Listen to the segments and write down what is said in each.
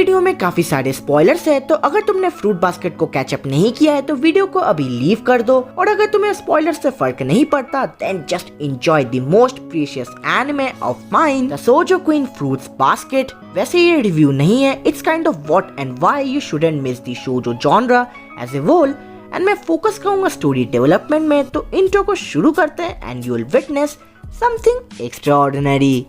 Video में काफी सारे स्पॉयलर्स है, तो अगर तुमने फ्रूट बास्केट को कैचअप नहीं किया है तो वीडियो को अभी लीव कर दो, और अगर तुम्हें स्पॉयलर से फर्क नहीं पड़ता then just enjoy the most precious anime of mine, the shojo queen fruits basket. वैसे ये रिव्यू नहीं है, it's kind of what and why you shouldn't miss the shojo genre as a whole, and मैं focus करूंगा story development में। तो intro को शुरू करते हैं and you will witness something extraordinary.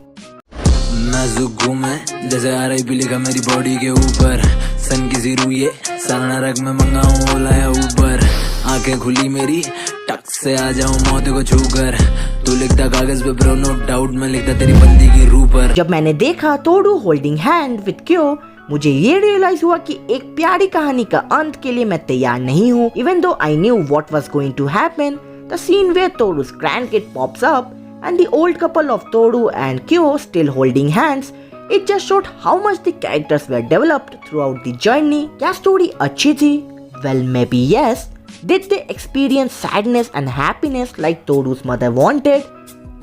नाजुक हूँ मैं जैसे RIP लिखा मेरी बॉडी के ऊपर, सन की जीरू ये सारा नरक में मंगाऊं ओला या ऊपर, आंखें खुली मेरी टक से आ जाऊं मौत को छूकर, तू लिखता कागज पे ब्रो नो डाउट मैं लिखता तेरी बंदी की रूह पर। जब मैंने देखा तोड़ू होल्डिंग हैंड विद क्यो, मुझे ये रियलाइज हुआ कि एक प्यारी कहानी का अंत के लिए मैं तैयार नहीं हूँ। Even though I knew what was going to happen, the scene where Tohru's grandkid pops up and the old couple of Toru and Kyo still holding hands, it just showed how much the characters were developed throughout the journey. क्या story अच्छी थी? Well, maybe yes. Did they experience sadness and happiness like Toru's mother wanted?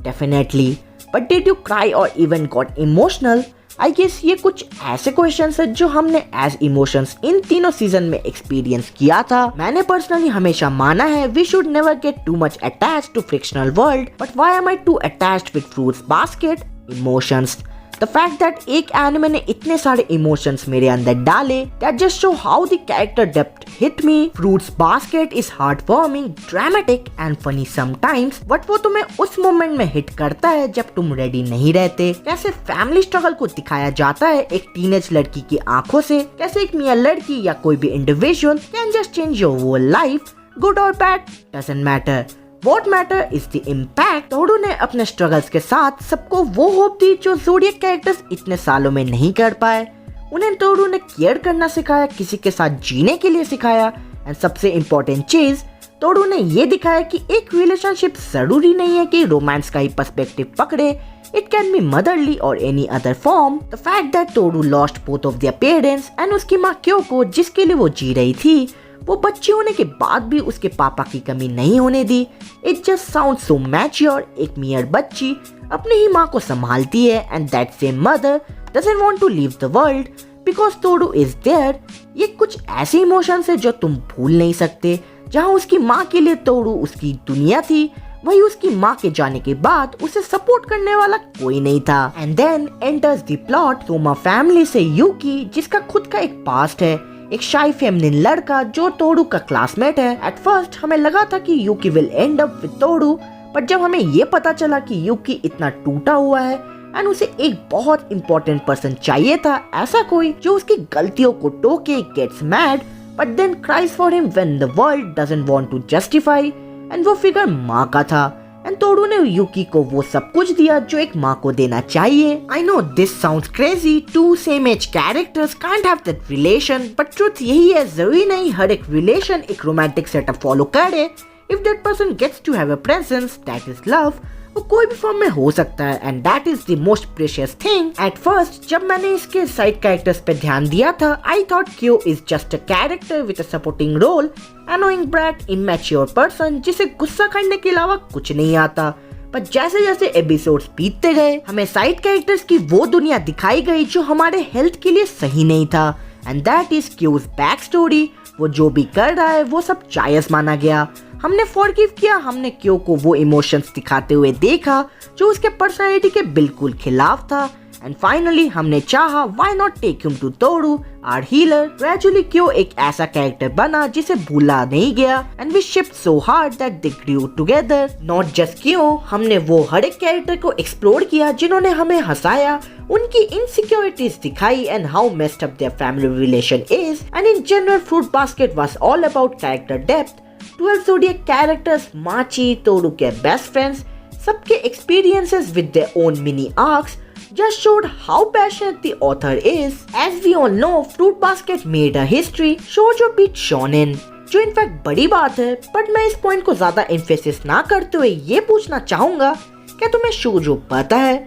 Definitely. But did you cry or even got emotional? I guess ये कुछ ऐसे questions है जो हमने as emotions in तीनों सीजन में एक्सपीरियंस किया था। मैंने पर्सनली हमेशा माना है we should never get too much attached to fictional world, but why am I too attached with fruits basket? Emotions. The fact that एक एनिमे ने इतने सारे इमोशंस मेरे अंदर डाले, that just show how the character depth hit me. Fruits Basket is heartwarming, dramatic and funny sometimes, but वो तुम्हें उस मोमेंट में हिट करता है जब तुम रेडी नहीं रहते। कैसे फैमिली स्ट्रगल को दिखाया जाता है एक टीनेज लड़की की आंखों से, कैसे एक मियां लड़की या कोई भी individual can just change your whole life, good और bad doesn't matter. What matter is the impact. Tohru ने अपने स्ट्रगल्स के साथ सबको वो होप दी जो ज़ोडिएक कैरेक्टर्स इतने सालों में नहीं कर पाए। उन्हें तोड़ू ने केयर करना सिखाया, किसी के साथ जीने के लिए सिखाया, एंड सबसे इम्पोर्टेंट चीज तोड़ू ने ये दिखाया कि एक रिलेशनशिप जरूरी नहीं है कि रोमांस का ही पर्सपेक्टिव पकड़े, इट कैन बी मदरली और any other form. The fact that Tohru lost both of their parents and उसकी माँ क्योको जिसके लिए वो जी रही थी, वो बच्ची होने के बाद भी उसके पापा की कमी नहीं होने दी। It just sound so mature. एक मियर बच्ची अपनी ही माँ को संभालती है and that same mother doesn't want to leave the world because Tohru is there. ये कुछ ऐसे इमोशंस है जो तुम भूल नहीं सकते। जहाँ उसकी माँ के लिए तोड़ू उसकी दुनिया थी, वही उसकी माँ के जाने के बाद उसे सपोर्ट करने वाला कोई नहीं था। And then enters the plot Sohma family से यूकी, जिसका खुद का एक पास्ट है, एक शाई फेमिनिन लड़का जो तोड़ू का क्लासमेट है। एट फर्स्ट हमें लगा था कि Yuki will end up with Tohru, but जब हमें ये पता चला कि यूकी इतना टूटा हुआ है एंड उसे एक बहुत इंपॉर्टेंट पर्सन चाहिए था, ऐसा कोई जो उसकी गलतियों को टोके, gets mad but then cries for him when the world doesn't want to justify, and वो फिगर माँ का था। एंड तोड़ू ने यूकी को वो सब कुछ दिया जो एक माँ को देना चाहिए। I know this sounds crazy, two same age characters can't have that relation, but truth यही है, जरूरी नहीं हर एक रिलेशन एक रोमांटिक सेटअप फॉलो करे। If that person gets to have a presence that is love, वो कोई भी फॉर्म में हो सकता है and that is the most precious thing. At first जब मैंने इसके साइड कैरेक्टर्स पे ध्यान दिया था, आई थॉट क्यो is just a character with a supporting role, annoying brat, immature person जिसे गुस्सा करने के अलावा कुछ नहीं आता। पर जैसे जैसे एपिसोड्स बीतते गए हमें साइड कैरेक्टर्स की वो दुनिया दिखाई गई जो हमारे हेल्थ के लिए सही नहीं था, and that is Kyo's back story. वो जो भी कर रहा है वो सब जायज माना गया। हमने फॉरगिव किया, हमने क्यो को वो इमोशंस दिखाते हुए देखा जो उसके पर्सनालिटी के बिल्कुल खिलाफ था, एंड फाइनली हमने चाहा why not take him to Tohru our healer. Gradually Kyo एक ऐसा कैरेक्टर बना जिसे भूला नहीं गया, and we shift so hard that they grew together. Not just Kyo, हमने वो हर एक कैरेक्टर को एक्सप्लोर किया जिन्होंने हमें हंसाया, उनकी इनसिक्योरिटीज दिखाई and how messed up their family relation is, and in general fruit basket was all about character depth. 12 zodiac characters, माची, तोड़ू के बेस्ट फ्रेंड्स, सबके experiences with their own mini arcs just showed how passionate the author is. As we all know, Fruit Basket made a history, shoujo beat shonen, जो in fact बड़ी बात है। But मैं इस point को ज्यादा एम्फेसिस ना करते हुए ये पूछना चाहूंगा, क्या तुम्हें शोजो पता है?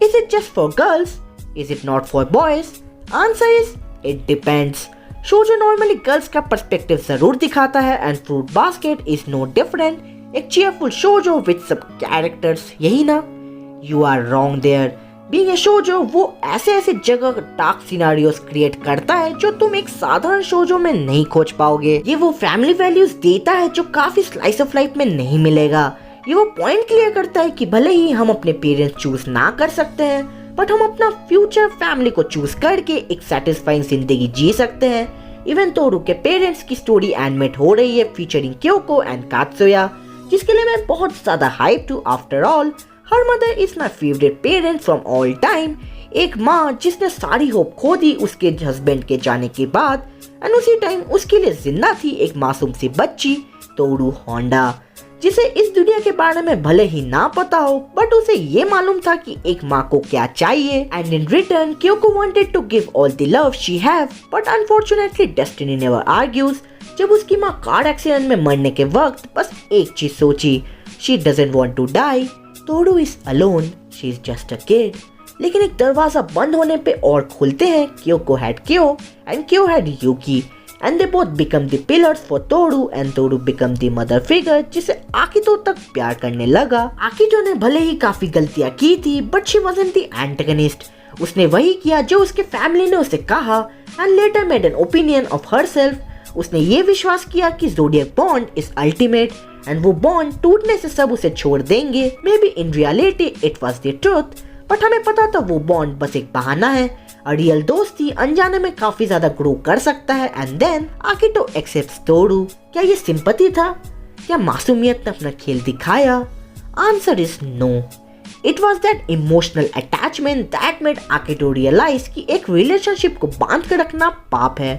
Is it just for girls? Is it not for boys? Answer is it depends. Shoujo normally girls का पर्सपेक्टिव जरूर दिखाता है and fruit basket is no different. एक चीयरफुल शोजो विद सब कैरेक्टर्स, यही ना? You are wrong there. Being a shoujo वो ऐसे जगह डार्क सिनेरियोस क्रिएट करता है जो तुम एक साधारण शोजो में नहीं खोज पाओगे। ये वो फैमिली वैल्यूज देता है जो काफी स्लाइस ऑफ लाइफ में नहीं मिलेगा। ये वो पॉइंट क्लियर करता है कि भले ही हम अपने पेरेंट्स चूज ना कर सकते हैं, बट हम अपना फ्यूचर फैमिली को चूज करके एक सेटिस्फाइंग जिंदगी जी सकते हैं। इवन तोरू के पेरेंट्स की स्टोरी एनिमेट हो रही है फीचरिंग क्योको एंड कात्सुया, जिसके लिए मैं बहुत ज्यादा हाइप हूँ। After all her mother is my favourite parent from all time. एक माँ जिसने सारी होप खो दी उसके हस्बैंड के जाने के बाद, एंड उसी टाइम उसके लिए जिंदा थी एक मासूम सी बच्ची तोरू होंडा, जिसे इस दुनिया के बारे में भले ही ना पता हो, बट उसे ये मालूम था कि एक माँ को क्या चाहिए। And in return Kyoko wanted to give all the love she have, but unfortunately destiny never argues. जब उसकी माँ कार एक्सीडेंट में मरने के वक्त बस एक चीज सोची, she doesn't want to die. Tohru is alone, she is just a kid. लेकिन एक दरवाजा बंद होने पे और खुलते हैं। Kyoko had Kyo and Kyo had Yuki, and they both become the pillars for Toru and Toru become the mother figure जिसे आकितो तक प्यार करने लगा। आकितो ने भले ही काफी गलतियां की थी, but she wasn't the antagonist। उसने वही किया जो उसके फैमिली ने उसे कहा and later made an opinion of herself। उसने ये विश्वास किया कि zodiac bond is ultimate and वो बॉन्ड टूटने से सब उसे छोड़ देंगे। May be in reality it was the truth, but हमें पता था वो बॉन्ड बस एक बहाना है। रियल दोस्ती अनजाने में काफी ज्यादा ग्रो कर सकता है। And then Akito accepts Tohru. क्या ये सिंपैथी था? क्या मासूमियत ने अपना खेल दिखाया? Answer is no. It was that emotional attachment that made Akito realise कि एक रिलेशनशिप को बांध कर रखना पाप है।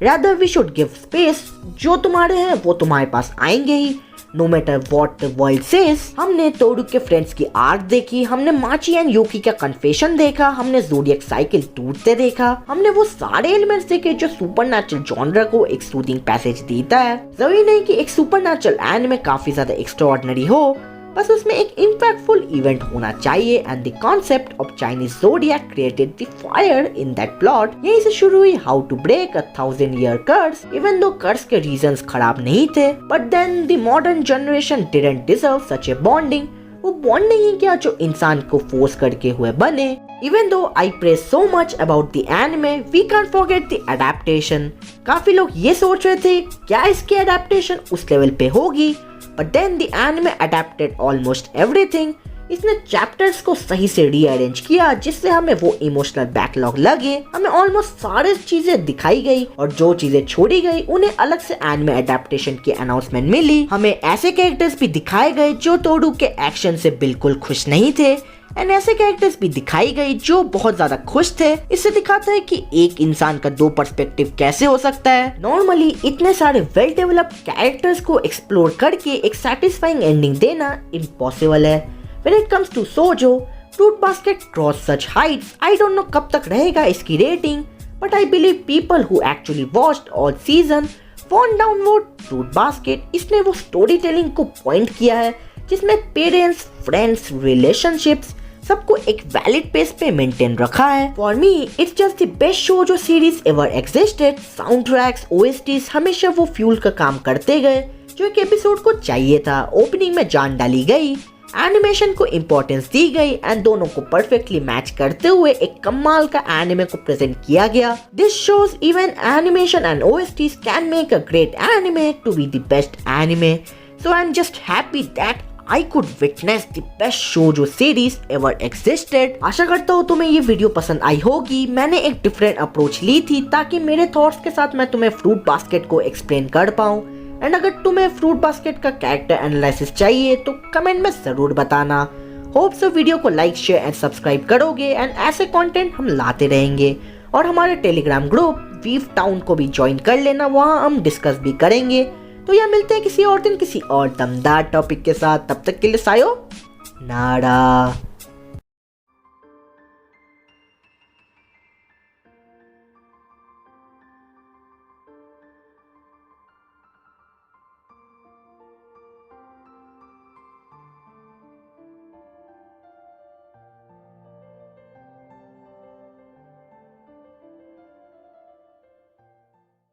Rather we should give space. जो तुम्हारे हैं वो तुम्हारे पास आएंगे ही, no matter what the world says. हमने तोरू के फ्रेंड्स की आर्क देखी, हमने माची एंड यूकी का कन्फेशन देखा, हमने ज़ोडिएक साइकिल टूटते देखा, हमने वो सारे एलिमेंट्स देखे जो सुपरनैचुरल जॉनर को एक सूदिंग पैसेज देता है। जरूरी नहीं कि एक सुपरनैचुरल एनिमे काफी ज्यादा एक्स्ट्राऑर्डिनरी हो, बस उसमें एक इम्पैक्टफुल इवेंट होना चाहिए। And the concept of Chinese zodiac created the fire in that plot. यहीं से शुरू हुई how to break a 1000-year curse. Even though curse के रीजंस खराब नहीं थे, but then the modern generation didn't deserve such a bonding. वो bonding ही क्या जो इंसान को फोर्स करके हुए बने। Even though I praise so much about the anime, we can't forget the adaptation। काफी लोग ये सोच रहे थे क्या इसकी adaptation उस लेवल पे होगी, but then the anime adapted almost everything। इसने चैप्टर्स को सही से रीअरेंज किया जिससे हमें वो इमोशनल बैकलॉग लगे। हमें ऑलमोस्ट सारी चीजें दिखाई गई और जो चीजें छोड़ी गई उन्हें अलग से एनिमे अडेप्टेशन की अनाउंसमेंट मिली। हमें ऐसे कैरेक्टर्स भी दिखाए गए जो तोरू के एक्शन से बिल्कुल खुश नहीं थे, एंड ऐसे कैरेक्टर्स भी दिखाई गई जो बहुत ज्यादा खुश थे। इससे दिखाता है कि एक इंसान का दो पर्सपेक्टिव कैसे हो सकता है। नॉर्मली इतने सारे वेल डेवलप्ड कैरेक्टर्स को एक्सप्लोर करके एक सेटिस्फाइंग एंडिंग देना इम्पॉसिबल है। When it comes to Shoujo, Fruit Basket crossed such heights। I don't know कब तक रहेगा इसकी rating, but I believe people who actually watched all season won't downvote Fruit Basket। इसने वो स्टोरी टेलिंग को point किया है जिसमें पेरेंट्स, फ्रेंड्स, रिलेशनशिप्स सबको एक वैलिड पेस पे मेंटेन रखा है। For me it's just the best Shojo series ever existed. Sound tracks, OSTs हमेशा वो फ्यूल का काम करते गए जो एक एपिसोड को चाहिए था। ओपनिंग में जान डाली गई, एनिमेशन को इम्पोर्टेंस दी गई एंड दोनों को परफेक्टली मैच करते हुए एक कमाल का एनिमे को प्रेजेंट किया गया। This shows even animation and OSTs can make a great anime to be the best anime. So I am just happy that I could witness the best shoujo series ever existed। आशा करता हूँ तुम्हें ये video पसंद आई होगी। मैंने एक different approach ली थी ताकि मेरे थॉट्स के साथ मैं तुम्हें फ्रूट बास्केट को एक्सप्लेन कर पाऊँ। एंड अगर तुम्हें फ्रूट बास्केट का कैरेक्टर एनालिसिस चाहिए तो कमेंट में जरूर बताना। होप सो वीडियो को लाइक, शेयर एंड सब्सक्राइब करोगे एंड ऐसे कंटेंट हम लाते रहेंगे। और हमारे टेलीग्राम ग्रुप वीव टाउन को भी ज्वाइन कर लेना, वहाँ हम डिस्कस भी करेंगे। तो यहाँ मिलते हैं किसी और दिन किसी और दमदार टॉपिक के साथ। तब तक के लिए सायो नारा।